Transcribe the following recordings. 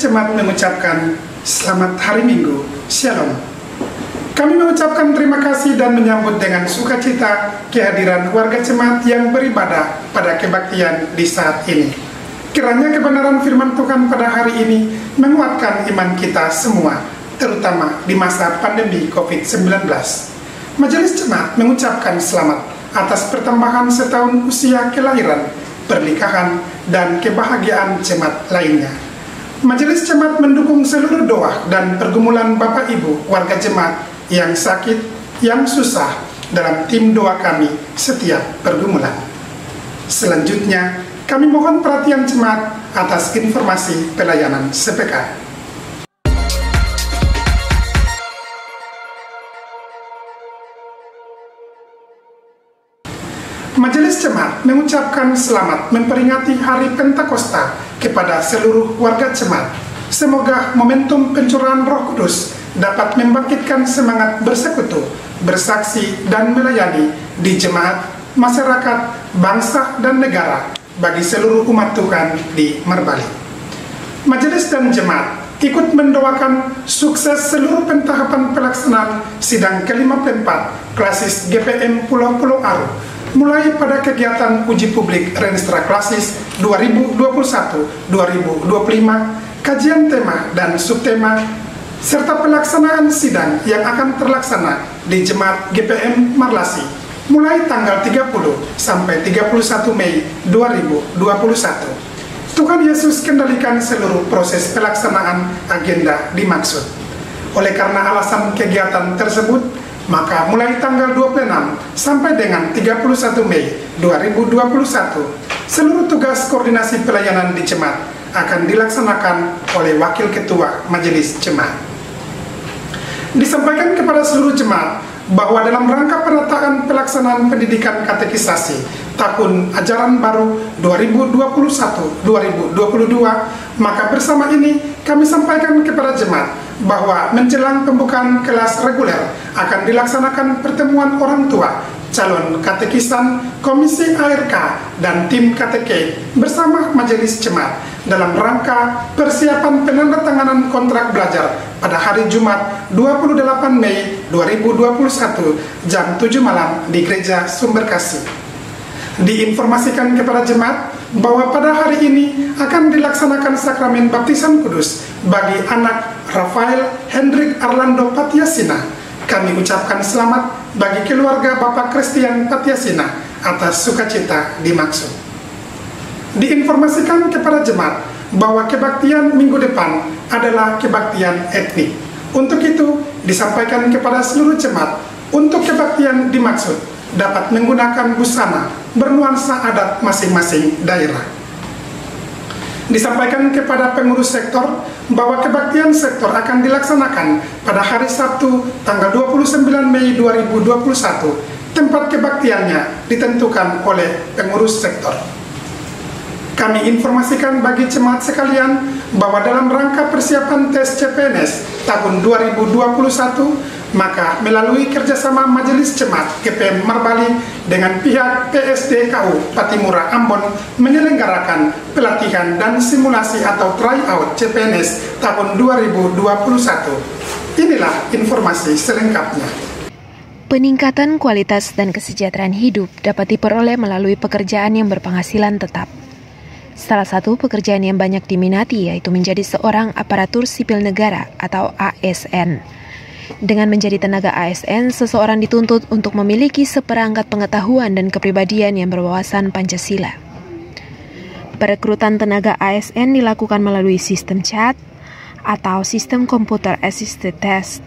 Jemaat mengucapkan selamat hari Minggu, Shalom. Kami mengucapkan terima kasih dan menyambut dengan sukacita kehadiran warga jemaat yang beribadah pada kebaktian di saat ini. Kiranya kebenaran firman Tuhan pada hari ini menguatkan iman kita semua, terutama di masa pandemi COVID-19. Majelis Jemaat mengucapkan selamat atas pertambahan setahun usia kelahiran, pernikahan, dan kebahagiaan jemaat lainnya. Majelis Jemaat mendukung seluruh doa dan pergumulan Bapak Ibu warga jemaat yang sakit, yang susah dalam tim doa kami setiap pergumulan. Selanjutnya, kami mohon perhatian jemaat atas informasi pelayanan SPK. Majelis Jemaat mengucapkan selamat memperingati Hari Pentakosta kepada seluruh warga jemaat. Semoga momentum pencurahan Roh Kudus dapat membangkitkan semangat bersekutu, bersaksi, dan melayani di jemaat, masyarakat, bangsa, dan negara bagi seluruh umat Tuhan di Merbali. Majelis dan jemaat ikut mendoakan sukses seluruh pentahapan pelaksanaan sidang ke-54 klasis GPM Pulau-Pulau Aru, mulai pada kegiatan uji publik Renstra Klasis 2021-2025, kajian tema dan subtema, serta pelaksanaan sidang yang akan terlaksana di Jemaat GPM Marlasi mulai tanggal 30 sampai 31 Mei 2021. Tuhan Yesus kendalikan seluruh proses pelaksanaan agenda dimaksud. Oleh karena alasan kegiatan tersebut, maka mulai tanggal 26 sampai dengan 31 Mei 2021, seluruh tugas koordinasi pelayanan di jemaat akan dilaksanakan oleh Wakil Ketua Majelis Jemaat. Disampaikan kepada seluruh jemaat bahwa dalam rangka penataan pelaksanaan pendidikan katekisasi tahun ajaran baru 2021-2022, maka bersama ini kami sampaikan kepada jemaat bahwa menjelang pembukaan kelas reguler akan dilaksanakan pertemuan orang tua, calon katekisan, komisi ARK, dan tim kateke bersama majelis jemaat dalam rangka persiapan penandatanganan kontrak belajar pada hari Jumat 28 Mei 2021 jam 7 malam di Gereja Sumberkasih. Diinformasikan kepada jemaat bahwa pada hari ini akan dilaksanakan sakramen baptisan kudus bagi anak Rafael Hendrik Arlando Patiasina. Kami ucapkan selamat bagi keluarga Bapak Christian Patiasina atas sukacita dimaksud. Diinformasikan kepada jemaat bahwa kebaktian minggu depan adalah kebaktian etnik. Untuk itu, disampaikan kepada seluruh jemaat untuk kebaktian dimaksud dapat menggunakan busana bernuansa adat masing-masing daerah. Disampaikan kepada pengurus sektor bahwa kebaktian sektor akan dilaksanakan pada hari Sabtu tanggal 29 Mei 2021. Tempat kebaktiannya ditentukan oleh pengurus sektor. Kami informasikan bagi jemaat sekalian bahwa dalam rangka persiapan tes CPNS tahun 2021, maka melalui kerjasama Majelis Jemaat GPM Merbali dengan pihak PSDKU Patimura Ambon menyelenggarakan pelatihan dan simulasi atau tryout CPNS tahun 2021. Inilah informasi selengkapnya. Peningkatan kualitas dan kesejahteraan hidup dapat diperoleh melalui pekerjaan yang berpenghasilan tetap. Salah satu pekerjaan yang banyak diminati yaitu menjadi seorang aparatur sipil negara atau ASN. Dengan menjadi tenaga ASN, seseorang dituntut untuk memiliki seperangkat pengetahuan dan kepribadian yang berwawasan Pancasila. Perekrutan tenaga ASN dilakukan melalui sistem chat atau sistem Computer Assisted Test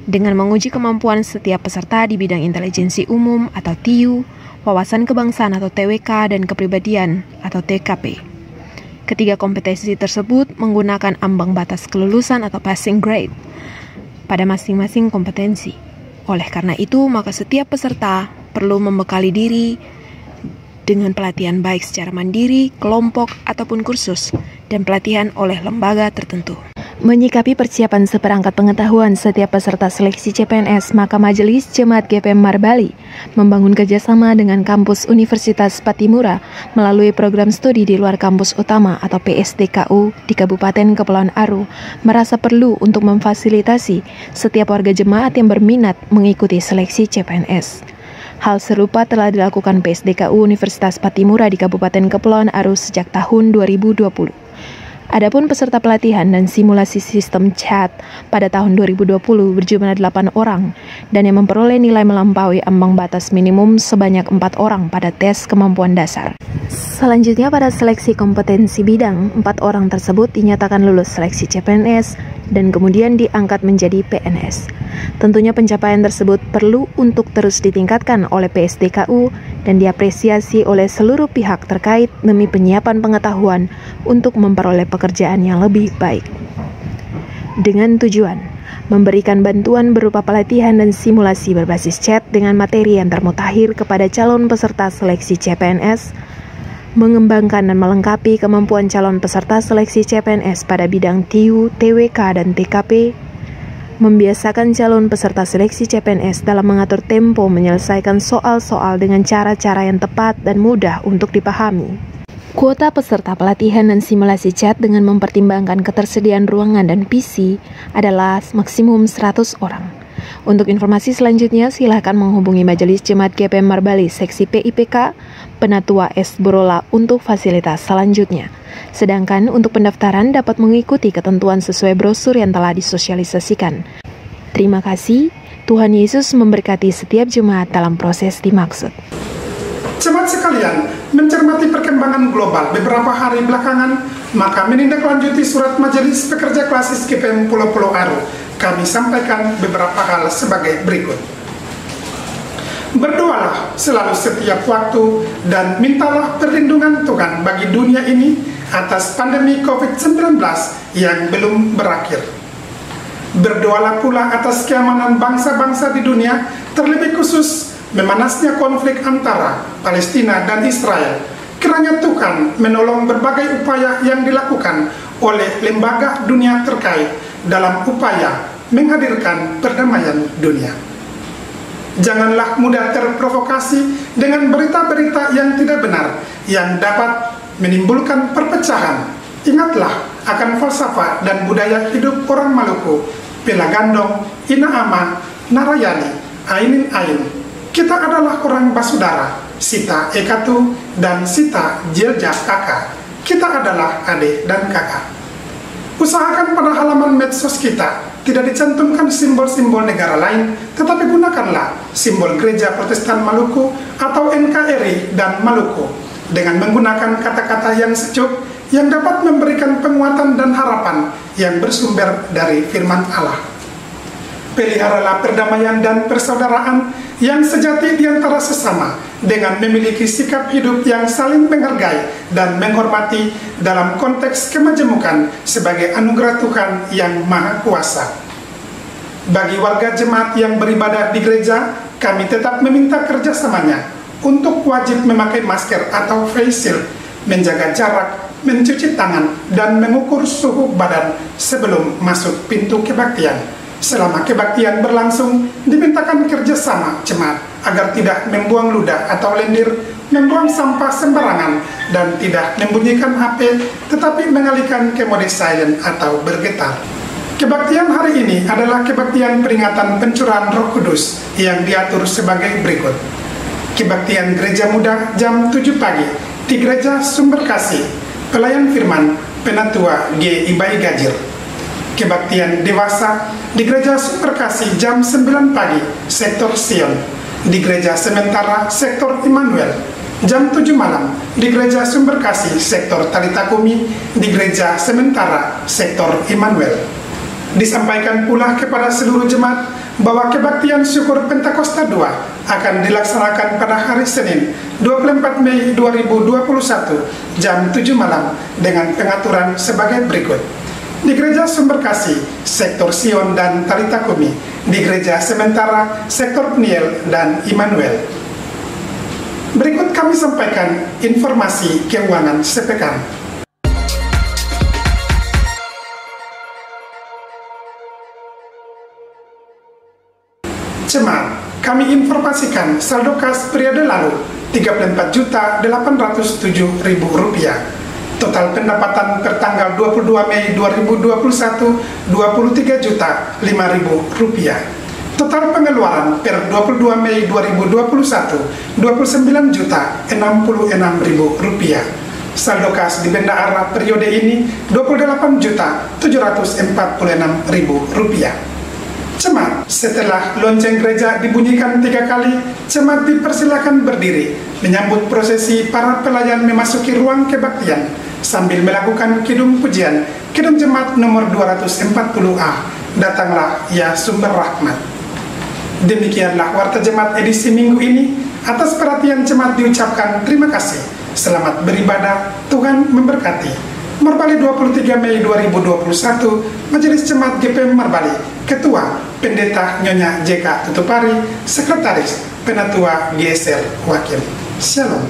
dengan menguji kemampuan setiap peserta di bidang intelijensi umum atau TIU, wawasan kebangsaan atau TWK, dan kepribadian atau TKP. Ketiga kompetensi tersebut menggunakan ambang batas kelulusan atau passing grade pada masing-masing kompetensi. Oleh karena itu, maka setiap peserta perlu membekali diri dengan pelatihan baik secara mandiri, kelompok, ataupun kursus, dan pelatihan oleh lembaga tertentu. Menyikapi persiapan seperangkat pengetahuan setiap peserta seleksi CPNS, maka Majelis Jemaat GPM Marbali membangun kerjasama dengan kampus Universitas Patimura melalui program studi di luar kampus utama atau PSDKU di Kabupaten Kepulauan Aru merasa perlu untuk memfasilitasi setiap warga jemaat yang berminat mengikuti seleksi CPNS. Hal serupa telah dilakukan PSDKU Universitas Patimura di Kabupaten Kepulauan Aru sejak tahun 2020. Adapun peserta pelatihan dan simulasi sistem chat pada tahun 2020 berjumlah 8 orang dan yang memperoleh nilai melampaui ambang batas minimum sebanyak 4 orang pada tes kemampuan dasar. Selanjutnya pada seleksi kompetensi bidang, 4 orang tersebut dinyatakan lulus seleksi CPNS dan kemudian diangkat menjadi PNS. Tentunya pencapaian tersebut perlu untuk terus ditingkatkan oleh PSDKU dan diapresiasi oleh seluruh pihak terkait demi penyiapan pengetahuan untuk memperoleh pekerjaan yang lebih baik. Dengan tujuan memberikan bantuan berupa pelatihan dan simulasi berbasis chat dengan materi yang termutakhir kepada calon peserta seleksi CPNS, mengembangkan dan melengkapi kemampuan calon peserta seleksi CPNS pada bidang TIU, TWK, dan TKP, membiasakan calon peserta seleksi CPNS dalam mengatur tempo menyelesaikan soal-soal dengan cara-cara yang tepat dan mudah untuk dipahami. Kuota peserta pelatihan dan simulasi chat dengan mempertimbangkan ketersediaan ruangan dan PC adalah maksimum 100 orang. Untuk informasi selanjutnya, silakan menghubungi Majelis Jemaat GPM Marbali Seksi PIPK Penatua S. Borola untuk fasilitas selanjutnya. Sedangkan untuk pendaftaran dapat mengikuti ketentuan sesuai brosur yang telah disosialisasikan. Terima kasih, Tuhan Yesus memberkati setiap jemaat dalam proses dimaksud. Jemaat sekalian, mencermati perkembangan global beberapa hari belakangan, maka menindaklanjuti surat Majelis Pekerja Klasis GPM Pulau-Pulau Aru, kami sampaikan beberapa hal sebagai berikut. Berdoalah selalu setiap waktu dan mintalah perlindungan Tuhan bagi dunia ini atas pandemi COVID-19 yang belum berakhir. Berdoalah pula atas keamanan bangsa-bangsa di dunia, terlebih khusus memanasnya konflik antara Palestina dan Israel. Kiranya Tuhan menolong berbagai upaya yang dilakukan oleh lembaga dunia terkait dalam upaya menghadirkan perdamaian dunia. Janganlah mudah terprovokasi dengan berita-berita yang tidak benar yang dapat menimbulkan perpecahan. Ingatlah akan falsafah dan budaya hidup orang Maluku, Pelagandong, Inaama, Narayani, Ainin Ain. Kita adalah orang basudara, Sita Ekatu dan Sita Jelja kakak. Kita adalah adik dan kakak. Usahakan pada halaman medsos kita tidak dicantumkan simbol-simbol negara lain, tetapi gunakanlah simbol Gereja Protestan Maluku atau NKRI dan Maluku dengan menggunakan kata-kata yang sejuk yang dapat memberikan penguatan dan harapan yang bersumber dari firman Allah. Peliharalah perdamaian dan persaudaraan yang sejati di antara sesama dengan memiliki sikap hidup yang saling menghargai dan menghormati dalam konteks kemajemukan sebagai anugerah Tuhan yang Maha Kuasa. Bagi warga jemaat yang beribadah di gereja, kami tetap meminta kerjasamanya untuk wajib memakai masker atau face shield, menjaga jarak, mencuci tangan, dan mengukur suhu badan sebelum masuk pintu kebaktian. Selama kebaktian berlangsung, dimintakan kerjasama jemaat agar tidak membuang ludah atau lendir, membuang sampah sembarangan, dan tidak membunyikan HP, tetapi mengalihkan ke mode silent atau bergetar. Kebaktian hari ini adalah kebaktian peringatan pencurahan Roh Kudus yang diatur sebagai berikut. Kebaktian Gereja Muda jam 7 pagi di Gereja Sumber Kasih, Pelayan Firman, Penatua G. Ibai Gajir. Kebaktian Dewasa di Gereja Sumber Kasih jam 9 pagi, Sektor Sion. Di Gereja Sementara, Sektor Immanuel. Jam 7 malam, di Gereja Sumber Kasih, Sektor Talitakumi. Di Gereja Sementara, Sektor Immanuel. Disampaikan pula kepada seluruh jemaat bahwa kebaktian syukur Pentakosta II akan dilaksanakan pada hari Senin 24 Mei 2021 jam 7 malam dengan pengaturan sebagai berikut. Di Gereja Sumber Kasih, Sektor Sion dan Talitakumi. Di Gereja Sementara, Sektor Peniel dan Immanuel. Berikut kami sampaikan informasi keuangan sepekan. Jemaat, kami informasikan saldo kas periode lalu Rp34.807.000. Total pendapatan per tanggal 22 Mei 2021 Rp23.500.000. Total pengeluaran per 22 Mei 2021 Rp29.066.000. Saldo kas di benda arah periode ini Rp28.746.000. Jemaat, setelah lonceng gereja dibunyikan 3 kali, jemaat dipersilakan berdiri menyambut prosesi para pelayan memasuki ruang kebaktian sambil melakukan kidung pujian kidung jemaat nomor 240A, Datanglah Ya Sumber Rahmat. Demikianlah warta jemaat edisi minggu ini. Atas perhatian jemaat diucapkan terima kasih. Selamat beribadah, Tuhan memberkati. Marbali 23 Mei 2021, Majelis Jemaat GPM Marbali, Ketua Pendeta Nyonya JK Tutupari, Sekretaris Penatua GSR Wakil. Shalom.